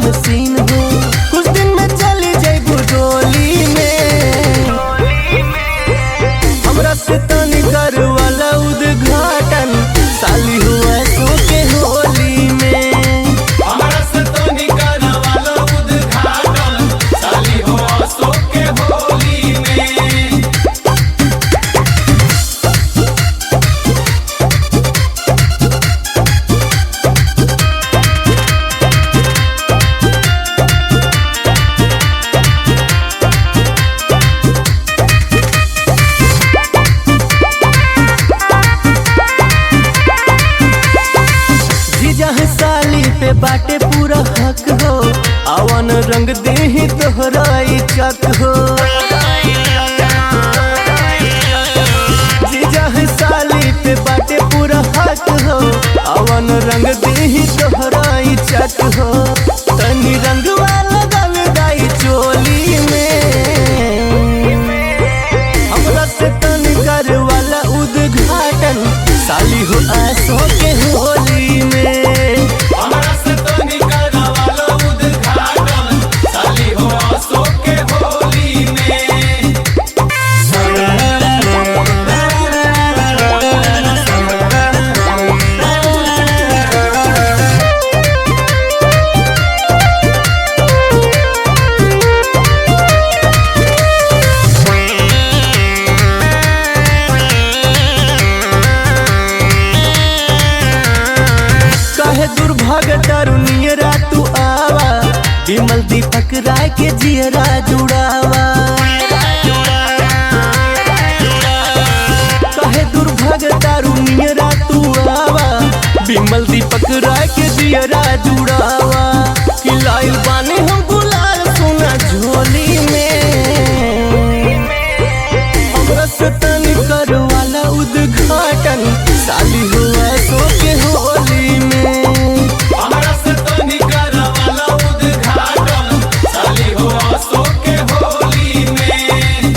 हसीन हो, कुछ दिन में चली जाइबू डोली में। हमरा से तनी कर वाला उद्घाटन साली हुआ सो के होली में। हमरा से तनी कर वाला उद्घाटन साली हुआ सो के होली में। साली पे बाटे पूरा हक हो, आवन रंग देही तोहरा चक हो। जीजा है साली पे बाटे पूरा हक हो, आवन रंग देही तोहरा चक हो। तनी रंग वाला दाई चोली में, हमरा से तनी कर वाला उद्घाटन साली हो आसो के होली में। हमरा से तनी कर वाला उद्घाटन साली हुआ सो के होली में। काहे दुर्भाग्य तरुनियरा तू आवा, विमल दीपक राय के जियरा जुड़ावा। काहे दुर्भाग्य तरुनियरा तू आवा, विमल दीपक राय के जियरा जुड़ावा। कि लाइल बानी हम गुलाल सोना झोली में, हमरा से तनी कर वाला उद्घाटन साली हुआ सो के होली में। हमरा से तनी कर वाला उद्घाटन साली हुआ सो के होली में।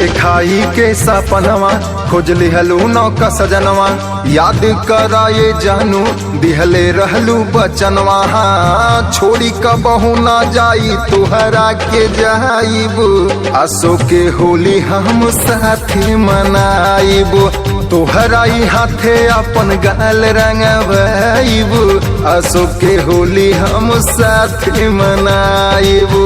देखाई के सपनवा खोज लिहलू नौका सजनवा याद कराए जानू दिहले रहलू बचनवा हाँ छोड़ी कबहू ना जाई तुहरा के जाइब आसो के होली हम साथे मनाइब तोहरा ही हाथे अपन गाल रंगवाइब आसो के होली हम साथे मनाइब।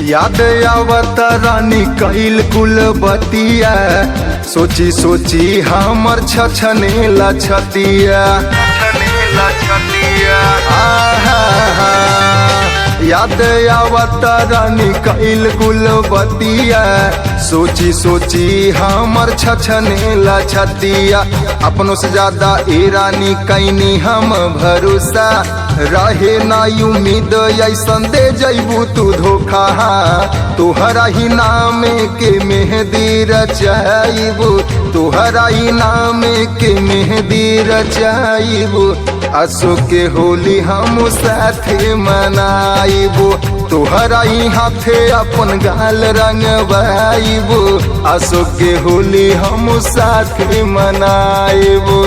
याद आवत रानी कैल कुल बतिया सोची सोची हमर छछने लछतिया याद आवत रानी कैल कुल बतिया सोची सोची हमर छछने लछतिया अपनों से ज्यादा ए रानी कैनी हम भरोसा रहे ना उम्मीद ऐसन दे जैबू तू धोखा तोहरा ही नाम के मेहंदी रचाइबू तोहरा ही नाम के मेहंदी रचाइबू आसो के होली हम साथे मनाइबू तोहरा ही हाथे अपन गाल रंगवाइबू आसो के होली हम साथे मनाइबू।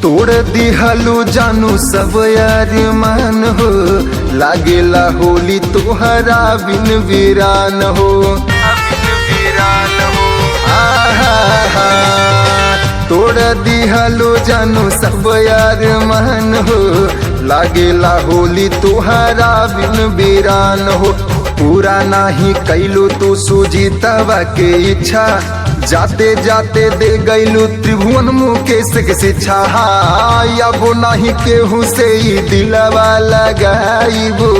तोड़ दिहलू जानू सब यार मान हो लागेला होली तोहरा बिन वीरान हो तोड़ दिहलू जानू सब यार मान हो लागेला होली तोहरा बिन वीरान हो पूरा नाही कैलू तू सुजीतवा के इच्छा जाते जाते दे गैलू त्रिभुवन मुकेश के शिक्षा अब नहीं केहू से दिलवा लगाइबू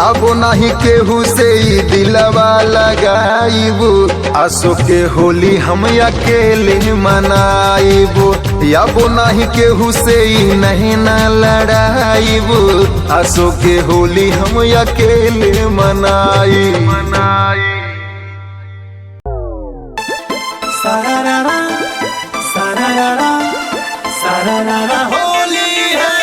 अब नहीं केहू से दिलवा लगाइबू आसो के होली हम अकेले मनाइबू अब नहीं केहू से नहीं न लड़ाइबू आसो के होली हम अकेले मनाई। सारारा सारारा सारारा होली है।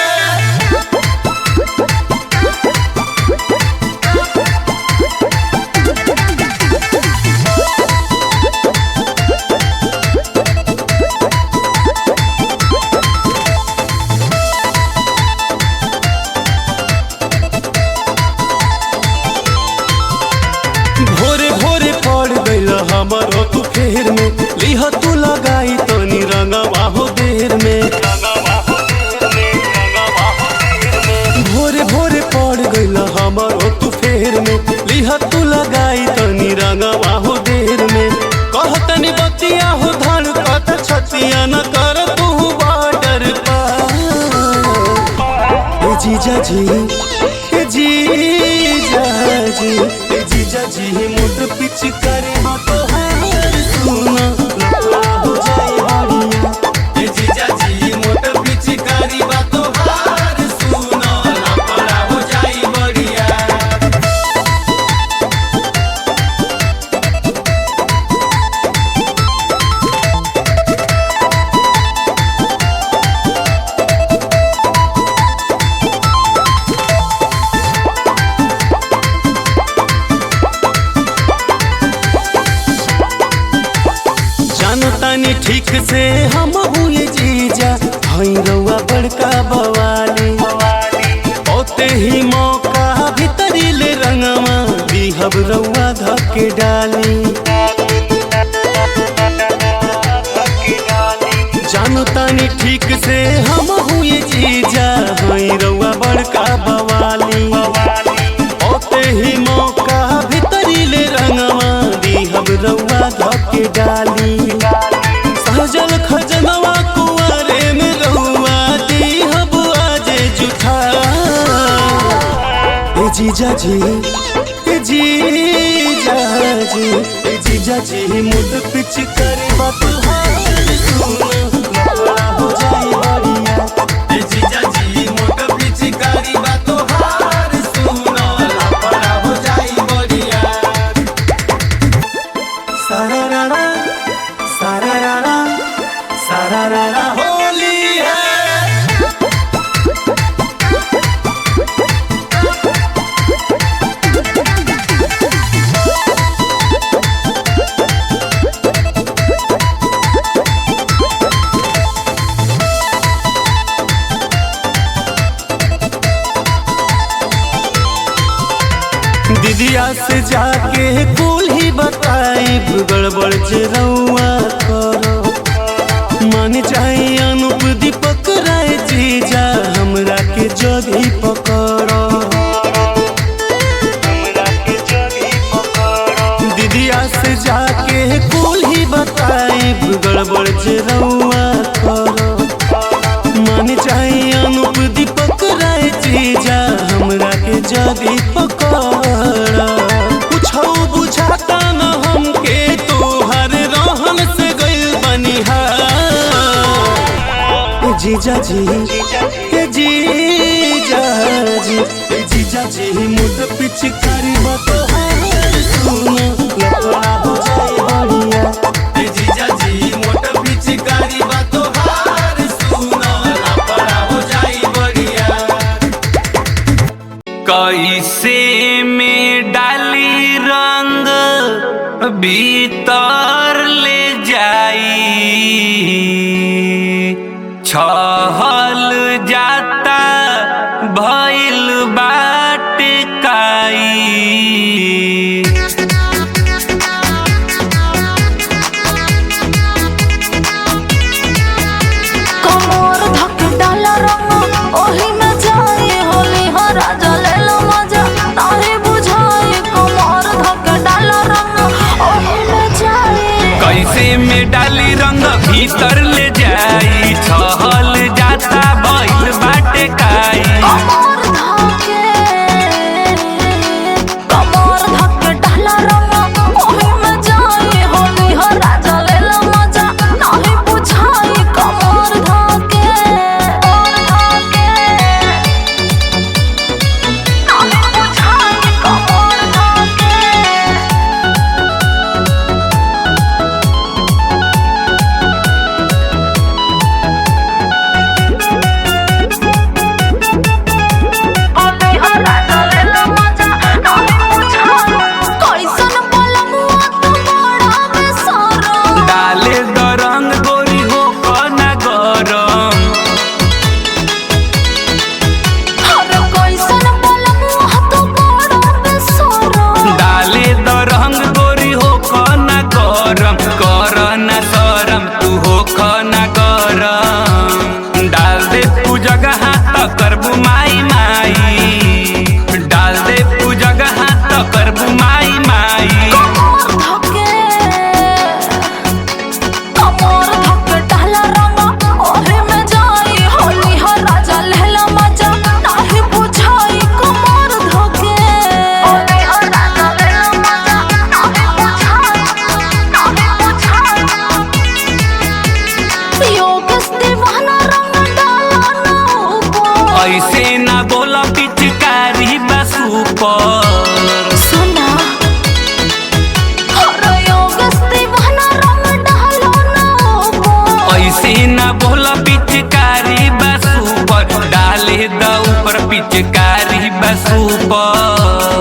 भोरे भोरे पड़ गइल हमरो तू फेर में लिह तू लगाई तनी रंगवा हो देर में भोरे भोरे पड़ गइल हमरो तू फेर में लिह तू लगाई तनी रंगवा हो देर में कह तनी बतिया हो धान कत छतिया न कर तू बॉर्डर पर जीजा जी जीजा जी जीजा जी मुझ पिछ करे हाँ तो हार सुना हो जाए हारिया जीजा जी मोट पिछ करी बात तो हार सुना लपड़ा हो जाए बढ़िया। जानतानी ठीक से हम हुए जीजा हई रउआ बड़का बवाली ओते ही मौका भीतरी ले रंगवा दिहब रउआ धके डाली जानतानी ठीक से हम हुए जीजा हई रउआ बड़का बवाली ओते ही मौका भीतरी ले रंगवा दिहब रउआ धके डाली सहजल जीजा जी जीजा जी जीजा जी मुद पिच करे बात हो जाए बढ़िया। जीजा जी मोट पिचकारी बा तोहार सुनो लफड़ा हो जाई बढ़िया। सारा रारा सारा रारा सारा रारा होली है दीदिया से जाके कुल ही बताई गड़बड़ जे रउआ करो मान जाए अनूप दीपक राय जीजा हमरा के जदी पकड़ो। दीदिया से जाके कुल ही बताई गड़बड़ जे रउआ करो मान जाए अनूप दीपक राय जीजा हमरा के जदी पकड़ो। कुछो बुझाता न हमके तोहर रहन से गइल बनिहार। जीजा जी जीजा जी जीजा जी मुद पिच करी बतहार सुनो लफड़ा हो जाए बढ़िया। जीजा जी मोट पिचकारी बा तोहार सुनो लफड़ा हो जाई बढ़िया। कैसे में डाली रंग भीतर ले जाई छहल जाता भइल बाट काई। कमर धक डाल रंग ओही में जाए होली हो राजा ले लो मजा ताहे बुझाए। कमर धक डाल रंग ओही में जाए कैसे में डाली रंग भीतर ले जाई छहल जाता भइल बाटे काई। कमर धक डाल रंग ओही में जाए होली हो राजा ले लो मजा ताहे बुझाए। कमर धके ताहे बुझाए कमर धके। कैसन बलमुआ तू बड़ा बेसरम। डाले द रंग गोरी हो कना गरम अरे कैसन बलमुआ तू बड़ा बेसरम। डाले द रंग गोरी हो कना गरम करना शरम तू हो कना गरम। डाल दे तू जगह त करबू माई माई डाल दे तू जगह त करबू माई माई। कमर धके डाल रंग ओही में जाई होली हो राजा लेला मजा नाही बुझाई। कमर धके होली हो राजा लेला मजा नाही बुझाई योगेश दीवाना रंग डाला ना ऊपर। ऐसे ना बोला पिचकारी बस ऊपर सुना अरे योगेश दीवाना रंग डाला ना ऊपर। ऐसे ना बोला पिचकारी बस ऊपर डाले द ऊपर पिचकारी बस ऊपर।